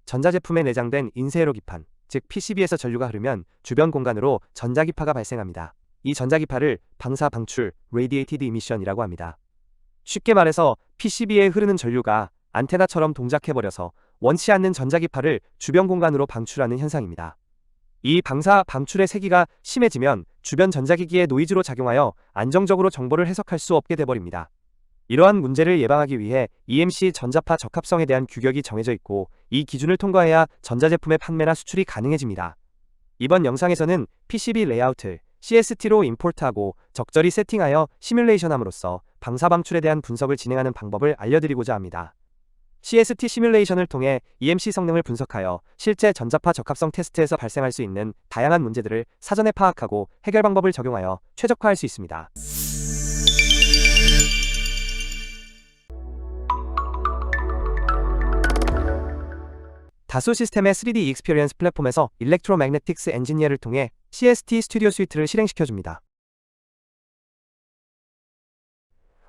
전자제품에 내장된 인쇄회로 기판, 즉 PCB에서 전류가 흐르면 주변 공간으로 전자기파가 발생합니다. 이 전자기파를 방사 방출, Radiated Emission이라고 합니다. 쉽게 말해서 PCB에 흐르는 전류가 안테나처럼 동작해버려서 원치 않는 전자기파를 주변 공간으로 방출하는 현상입니다. 이 방사 방출의 세기가 심해지면 주변 전자기기의 노이즈로 작용하여 안정적으로 정보를 해석할 수 없게 돼버립니다. 이러한 문제를 예방하기 위해 EMC 전자파 적합성에 대한 규격이 정해져 있고 이 기준을 통과해야 전자제품의 판매나 수출이 가능해집니다. 이번 영상에서는 PCB 레이아웃을 CST로 임포트하고 적절히 세팅하여 시뮬레이션함으로써 방사 방출에 대한 분석을 진행하는 방법을 알려드리고자 합니다. CST 시뮬레이션을 통해 EMC 성능을 분석하여 실제 전자파 적합성 테스트에서 발생할 수 있는 다양한 문제들을 사전에 파악하고 해결 방법을 적용하여 최적화할 수 있습니다. 다수 시스템의 3D 익스피리언스 플랫폼에서 일렉트로매그네틱스 엔지니어를 통해 CST 스튜디오 스위트를 실행시켜줍니다.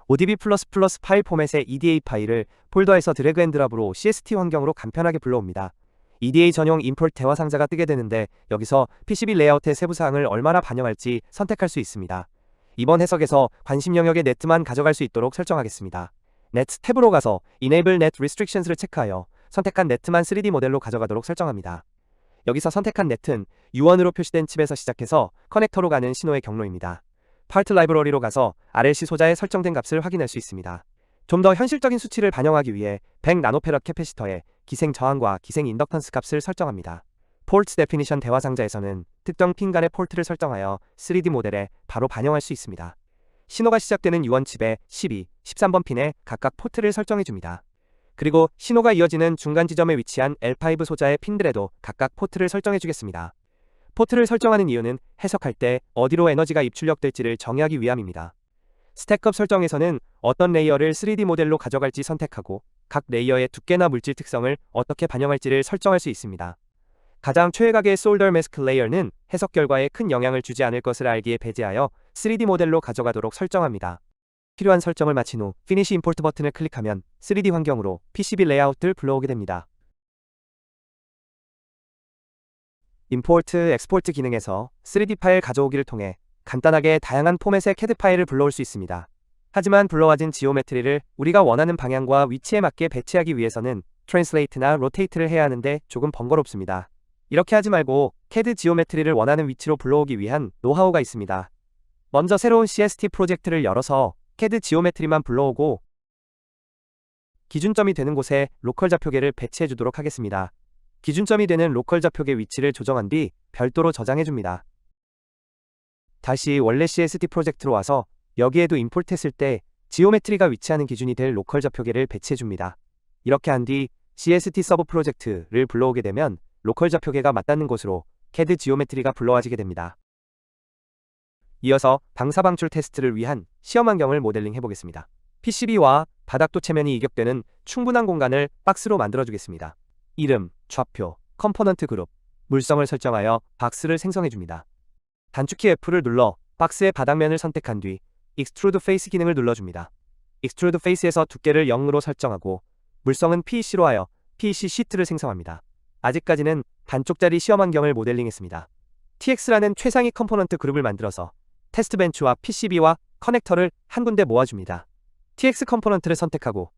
ODB++ 파일 포맷의 EDA 파일을 폴더에서 드래그 앤 드랍으로 CST 환경으로 간편하게 불러옵니다. EDA 전용 임포트 대화 상자가 뜨게 되는데 여기서 PCB 레이아웃의 세부사항을 얼마나 반영할지 선택할 수 있습니다. 이번 해석에서 관심 영역의 네트만 가져갈 수 있도록 설정하겠습니다. 네트 탭으로 가서 Enable Net Restrictions를 체크하여 선택한 네트만 3D 모델로 가져가도록 설정합니다. 여기서 선택한 네트는 U1으로 표시된 칩에서 시작해서 커넥터로 가는 신호의 경로입니다. 파트 라이브러리로 가서 RLC 소자에 설정된 값을 확인할 수 있습니다. 좀 더 현실적인 수치를 반영하기 위해 100나노페럿 캐패시터의 기생 저항과 기생 인덕턴스 값을 설정합니다. 폴트 데피니션 대화 상자에서는 특정 핀 간의 폴트를 설정하여 3D 모델에 바로 반영할 수 있습니다. 신호가 시작되는 U1 칩의 12, 13번 핀에 각각 포트를 설정해줍니다. 그리고 신호가 이어지는 중간 지점에 위치한 L5 소자의 핀들에도 각각 포트를 설정해주겠습니다. 포트를 설정하는 이유는 해석할 때 어디로 에너지가 입출력될지를 정의하기 위함입니다. 스택업 설정에서는 어떤 레이어를 3D 모델로 가져갈지 선택하고 각 레이어의 두께나 물질 특성을 어떻게 반영할지를 설정할 수 있습니다. 가장 최애각의 솔더 매스크 레이어는 해석 결과에 큰 영향을 주지 않을 것을 알기에 배제하여 3D 모델로 가져가도록 설정합니다. 필요한 설정을 마친 후 Finish Import 버튼을 클릭하면 3D 환경으로 PCB 레이아웃을 불러오게 됩니다. 임포트, 엑스포트 기능에서 3D 파일 가져오기를 통해 간단하게 다양한 포맷의 CAD 파일을 불러올 수 있습니다. 하지만 불러와진 지오메트리를 우리가 원하는 방향과 위치에 맞게 배치하기 위해서는 트랜슬레이트나 로테이트를 해야 하는데 조금 번거롭습니다. 이렇게 하지 말고 CAD 지오메트리를 원하는 위치로 불러오기 위한 노하우가 있습니다. 먼저 새로운 CST 프로젝트를 열어서 CAD 지오메트리만 불러오고 기준점이 되는 곳에 로컬 좌표계를 배치해 주도록 하겠습니다. 기준점이 되는 로컬 좌표계 위치를 조정한 뒤 별도로 저장해줍니다. 다시 원래 CST 프로젝트로 와서 여기에도 임포트했을 때 지오메트리가 위치하는 기준이 될 로컬 좌표계를 배치해줍니다. 이렇게 한 뒤 CST 서브 프로젝트를 불러오게 되면 로컬 좌표계가 맞닿는 곳으로 CAD 지오메트리가 불러와지게 됩니다. 이어서 방사 방출 테스트를 위한 시험 환경을 모델링 해보겠습니다. PCB와 바닥도 체면이 이격되는 충분한 공간을 박스로 만들어주겠습니다. 이름, 좌표, 컴포넌트 그룹, 물성을 설정하여 박스를 생성해줍니다. 단축키 F를 눌러 박스의 바닥면을 선택한 뒤 Extrude Face 기능을 눌러줍니다. Extrude Face에서 두께를 0으로 설정하고 물성은 PEC로 하여 PEC 시트를 생성합니다. 아직까지는 반쪽짜리 시험 환경을 모델링했습니다. TX라는 최상위 컴포넌트 그룹을 만들어서 테스트 벤치와 PCB와 커넥터를 한 군데 모아줍니다. TX 컴포넌트를 선택하고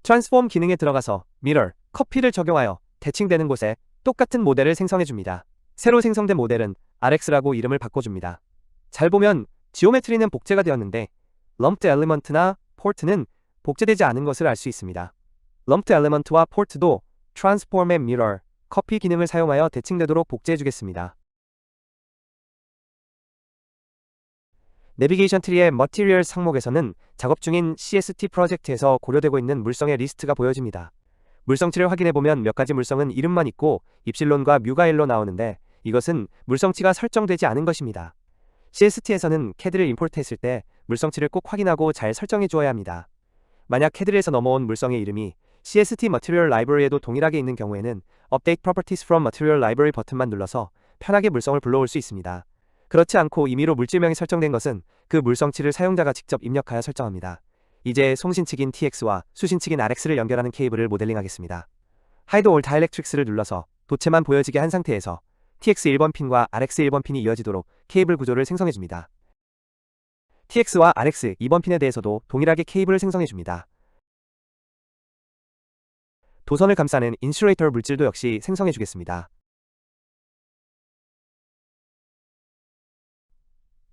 트랜스폼 기능에 들어가서 미러, 커피를 적용하여 대칭되는 곳에 똑같은 모델을 생성해줍니다. 새로 생성된 모델은 RX라고 이름을 바꿔줍니다. 잘 보면 지오메트리는 복제가 되었는데 럼프드 엘리먼트나 포트는 복제되지 않은 것을 알 수 있습니다. 럼프드 엘리먼트와 포트도 트랜스폼 앤 미러, 커피 기능을 사용하여 대칭되도록 복제해주겠습니다. 내비게이션 트리의 머티리얼 항목에서는 작업 중인 CST 프로젝트에서 고려되고 있는 물성의 리스트가 보여집니다. 물성치를 확인해보면 몇 가지 물성은 이름만 있고 입실론과 뮤가 1로 나오는데 이것은 물성치가 설정되지 않은 것입니다. CST에서는 CAD를 임포트했을 때 물성치를 꼭 확인하고 잘 설정해 주어야 합니다. 만약 CAD에서 넘어온 물성의 이름이 CST Material Library에도 동일하게 있는 경우에는 Update Properties from Material Library 버튼만 눌러서 편하게 물성을 불러올 수 있습니다. 그렇지 않고 임의로 물질명이 설정된 것은 그 물성치를 사용자가 직접 입력하여 설정합니다. 이제 송신측인 TX와 수신측인 RX를 연결하는 케이블을 모델링하겠습니다. Hide All Dielectrics를 눌러서 도체만 보여지게 한 상태에서 TX 1번 핀과 RX 1번 핀이 이어지도록 케이블 구조를 생성해줍니다. TX와 RX 2번 핀에 대해서도 동일하게 케이블을 생성해줍니다. 도선을 감싸는 인슐레이터 물질도 역시 생성해주겠습니다.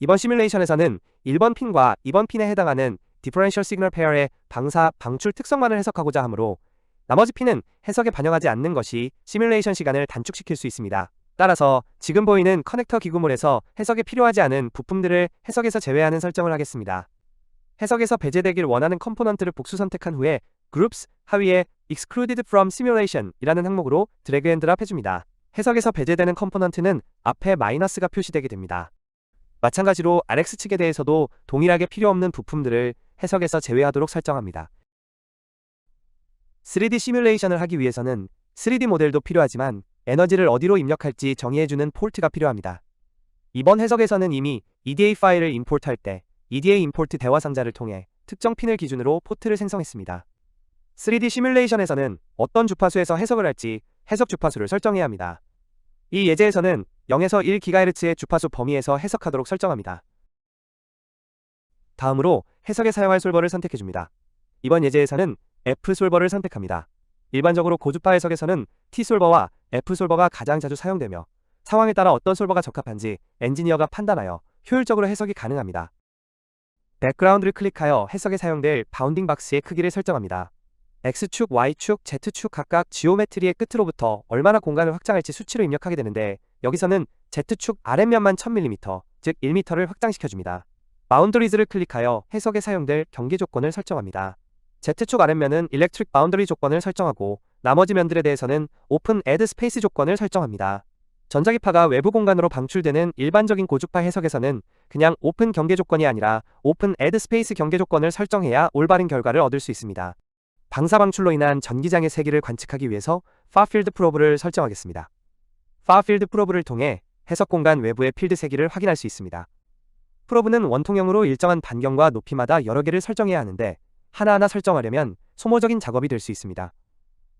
이번 시뮬레이션에서는 1번 핀과 2번 핀에 해당하는 디퍼런셜 시그널 페어의 방사, 방출 특성만을 해석하고자 하므로 나머지 핀은 해석에 반영하지 않는 것이 시뮬레이션 시간을 단축시킬 수 있습니다. 따라서 지금 보이는 커넥터 기구물에서 해석에 필요하지 않은 부품들을 해석에서 제외하는 설정을 하겠습니다. 해석에서 배제되길 원하는 컴포넌트를 복수 선택한 후에 Groups 하위에 Excluded from Simulation 이라는 항목으로 드래그 앤 드랍 해줍니다. 해석에서 배제되는 컴포넌트는 앞에 마이너스가 표시되게 됩니다. 마찬가지로 RX 측에 대해서도 동일하게 필요없는 부품들을 해석에서 제외하도록 설정합니다. 3D 시뮬레이션을 하기 위해서는 3D 모델도 필요하지만 에너지를 어디로 입력할지 정의해주는 폴트가 필요합니다. 이번 해석에서는 이미 EDA 파일을 임포트할 때 EDA 임포트 대화 상자를 통해 특정 핀을 기준으로 포트를 생성했습니다. 3D 시뮬레이션에서는 어떤 주파수에서 해석을 할지 해석 주파수를 설정해야 합니다. 이 예제에서는 0에서 1GHz의 주파수 범위에서 해석하도록 설정합니다. 다음으로 해석에 사용할 솔버를 선택해줍니다. 이번 예제에서는 F솔버를 선택합니다. 일반적으로 고주파 해석에서는 T솔버와 F솔버가 가장 자주 사용되며 상황에 따라 어떤 솔버가 적합한지 엔지니어가 판단하여 효율적으로 해석이 가능합니다. 백그라운드를 클릭하여 해석에 사용될 바운딩 박스의 크기를 설정합니다. X축, Y축, Z축 각각 지오메트리의 끝으로부터 얼마나 공간을 확장할지 수치로 입력하게 되는데 여기서는 Z축 아랫면만 1000mm, 즉 1m를 확장시켜줍니다. 바운더리즈를 클릭하여 해석에 사용될 경계 조건을 설정합니다. Z축 아랫면은 일렉트릭 바운더리 조건을 설정하고 나머지 면들에 대해서는 오픈 애드 스페이스 조건을 설정합니다. 전자기파가 외부 공간으로 방출되는 일반적인 고주파 해석에서는 그냥 오픈 경계 조건이 아니라 오픈 애드 스페이스 경계 조건을 설정해야 올바른 결과를 얻을 수 있습니다. 방사 방출로 인한 전기장의 세기를 관측하기 위해서 파필드 프로브를 설정하겠습니다. 파필드 프로브를 통해 해석 공간 외부의 필드 세기를 확인할 수 있습니다. 프로브는 원통형으로 일정한 반경과 높이마다 여러 개를 설정해야 하는데 하나하나 설정하려면 소모적인 작업이 될 수 있습니다.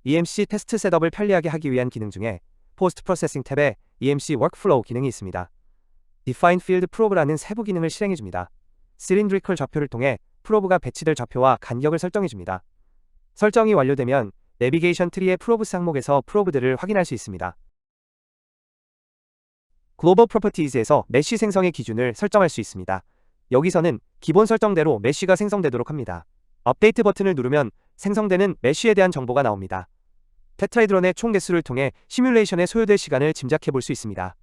EMC 테스트 셋업을 편리하게 하기 위한 기능 중에 포스트 프로세싱 탭에 EMC 워크플로우 기능이 있습니다. Define Field Probe라는 세부 기능을 실행해줍니다. Cylindrical 좌표를 통해 프로브가 배치될 좌표와 간격을 설정해줍니다. 설정이 완료되면 내비게이션 트리의 프로브스 항목에서 프로브들을 확인할 수 있습니다. 글로벌 프로퍼티즈에서 메쉬 생성의 기준을 설정할 수 있습니다. 여기서는 기본 설정대로 메쉬가 생성되도록 합니다. 업데이트 버튼을 누르면 생성되는 메쉬에 대한 정보가 나옵니다. 테트라이드런의 총 개수를 통해 시뮬레이션에 소요될 시간을 짐작해 볼 수 있습니다.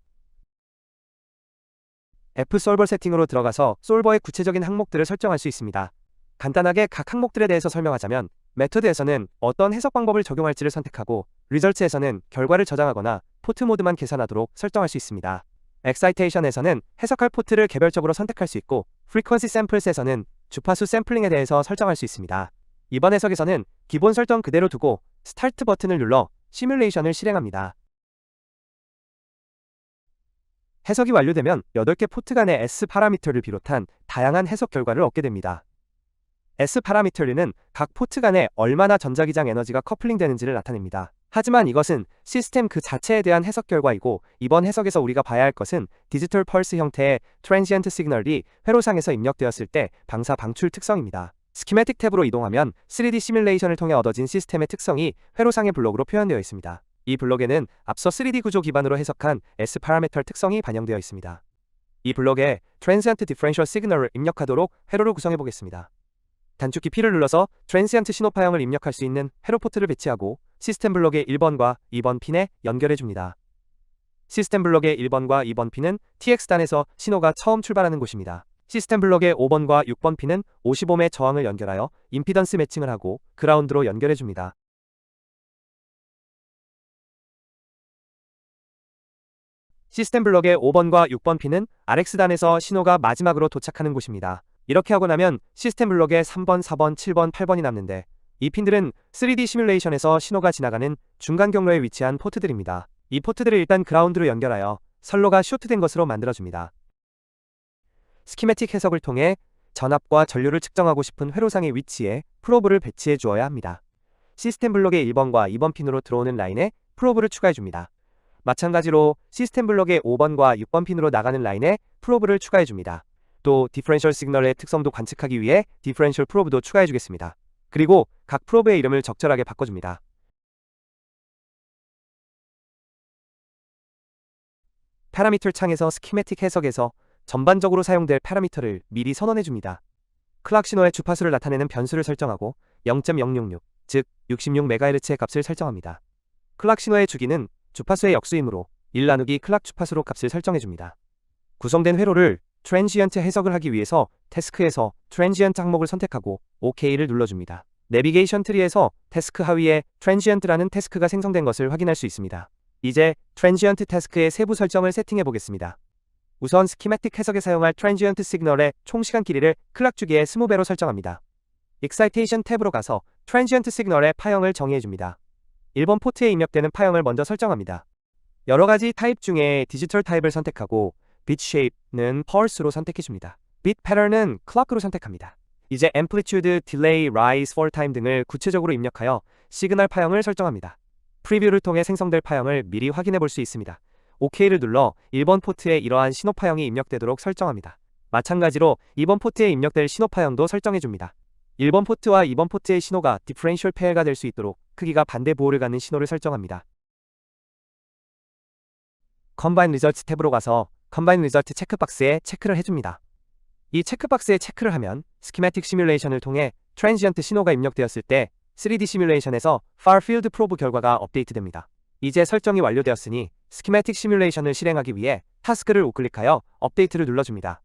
F솔버 세팅으로 들어가서 솔버의 구체적인 항목들을 설정할 수 있습니다. 간단하게 각 항목들에 대해서 설명하자면 메터드에서는 어떤 해석 방법을 적용할지를 선택하고 리절트에서는 결과를 저장하거나 포트 모드만 계산하도록 설정할 수 있습니다. 엑사이테이션에서는 해석할 포트를 개별적으로 선택할 수 있고 프리퀀시 샘플스에서는 주파수 샘플링에 대해서 설정할 수 있습니다. 이번 해석에서는 기본 설정 그대로 두고 스타트 버튼을 눌러 시뮬레이션을 실행합니다. 해석이 완료되면 8개 포트 간의 S 파라미터를 비롯한 다양한 해석 결과를 얻게 됩니다. S 파라미터는 각 포트 간에 얼마나 전자기장 에너지가 커플링 되는지를 나타냅니다. 하지만 이것은 시스템 그 자체에 대한 해석 결과이고 이번 해석에서 우리가 봐야 할 것은 디지털 펄스 형태의 트랜지언트 시그널이 회로상에서 입력되었을 때 방사 방출 특성입니다. 스키매틱 탭으로 이동하면 3D 시뮬레이션을 통해 얻어진 시스템의 특성이 회로상의 블록으로 표현되어 있습니다. 이 블록에는 앞서 3D 구조 기반으로 해석한 S 파라미터 특성이 반영되어 있습니다. 이 블록에 트랜지언트 디퍼런셜 시그널을 입력하도록 회로를 구성해 보겠습니다. 단축키 P를 눌러서 트랜지언트 신호파형을 입력할 수 있는 회로 포트를 배치하고 시스템 블록의 1번과 2번 핀에 연결해 줍니다. 시스템 블록의 1번과 2번 핀은 TX단에서 신호가 처음 출발하는 곳입니다. 시스템 블록의 5번과 6번 핀은 50ohm의 저항을 연결하여 임피던스 매칭을 하고 그라운드로 연결해 줍니다. 시스템 블록의 5번과 6번 핀은 RX단에서 신호가 마지막으로 도착하는 곳입니다. 이렇게 하고 나면 시스템 블록에 3번, 4번, 7번, 8번이 남는데 이 핀들은 3D 시뮬레이션에서 신호가 지나가는 중간 경로에 위치한 포트들입니다. 이 포트들을 일단 그라운드로 연결하여 선로가 쇼트된 것으로 만들어줍니다. 스키매틱 해석을 통해 전압과 전류를 측정하고 싶은 회로상의 위치에 프로브를 배치해 주어야 합니다. 시스템 블록의 1번과 2번 핀으로 들어오는 라인에 프로브를 추가해줍니다. 마찬가지로 시스템 블록의 5번과 6번 핀으로 나가는 라인에 프로브를 추가해줍니다. 또 디퍼런셜 시그널의 특성도 관측하기 위해 디퍼런셜 프로브도 추가해주겠습니다. 그리고 각 프로브의 이름을 적절하게 바꿔줍니다. 파라미터 창에서 스키매틱 해석에서 전반적으로 사용될 파라미터를 미리 선언해줍니다. 클락 신호의 주파수를 나타내는 변수를 설정하고 0.066, 즉 66MHz의 값을 설정합니다. 클락 신호의 주기는 주파수의 역수이므로 1 나누기 클락 주파수로 값을 설정해줍니다. 구성된 회로를 트랜지언트 해석을 하기 위해서 태스크에서 트랜지언트 항목을 선택하고 OK를 눌러줍니다. 내비게이션 트리에서 태스크 하위에 트랜지언트라는 태스크가 생성된 것을 확인할 수 있습니다. 이제 트랜지언트 태스크의 세부 설정을 세팅해 보겠습니다. 우선 스키매틱 해석에 사용할 트랜지언트 시그널의 총 시간 길이를 클락 주기의 20배로 설정합니다. 익사이테이션 탭으로 가서 트랜지언트 시그널의 파형을 정의해줍니다. 1번 포트에 입력되는 파형을 먼저 설정합니다. 여러가지 타입 중에 디지털 타입을 선택하고 빛 쉐입는 펄스로 선택해줍니다. 빛 패턴은 클럭으로 선택합니다. 이제 앰플리튜드, 딜레이, 라이즈, 폴 타임 등을 구체적으로 입력하여 시그널 파형을 설정합니다. 프리뷰를 통해 생성될 파형을 미리 확인해 볼 수 있습니다. OK를 눌러 1번 포트에 이러한 신호 파형이 입력되도록 설정합니다. 마찬가지로 2번 포트에 입력될 신호 파형도 설정해줍니다. 1번 포트와 2번 포트의 신호가 디퍼런셜 페어가 될 수 있도록 크기가 반대 보호를 갖는 신호를 설정합니다. 컴바인 리절트 탭으로 가서 컴바인 리절트 체크박스에 체크를 해줍니다. 이 체크박스에 체크를 하면 스키매틱 시뮬레이션을 통해 트랜지언트 신호가 입력되었을 때 3D 시뮬레이션에서 far field probe 결과가 업데이트됩니다. 이제 설정이 완료되었으니 스키매틱 시뮬레이션을 실행하기 위해 타스크를 우클릭하여 업데이트를 눌러줍니다.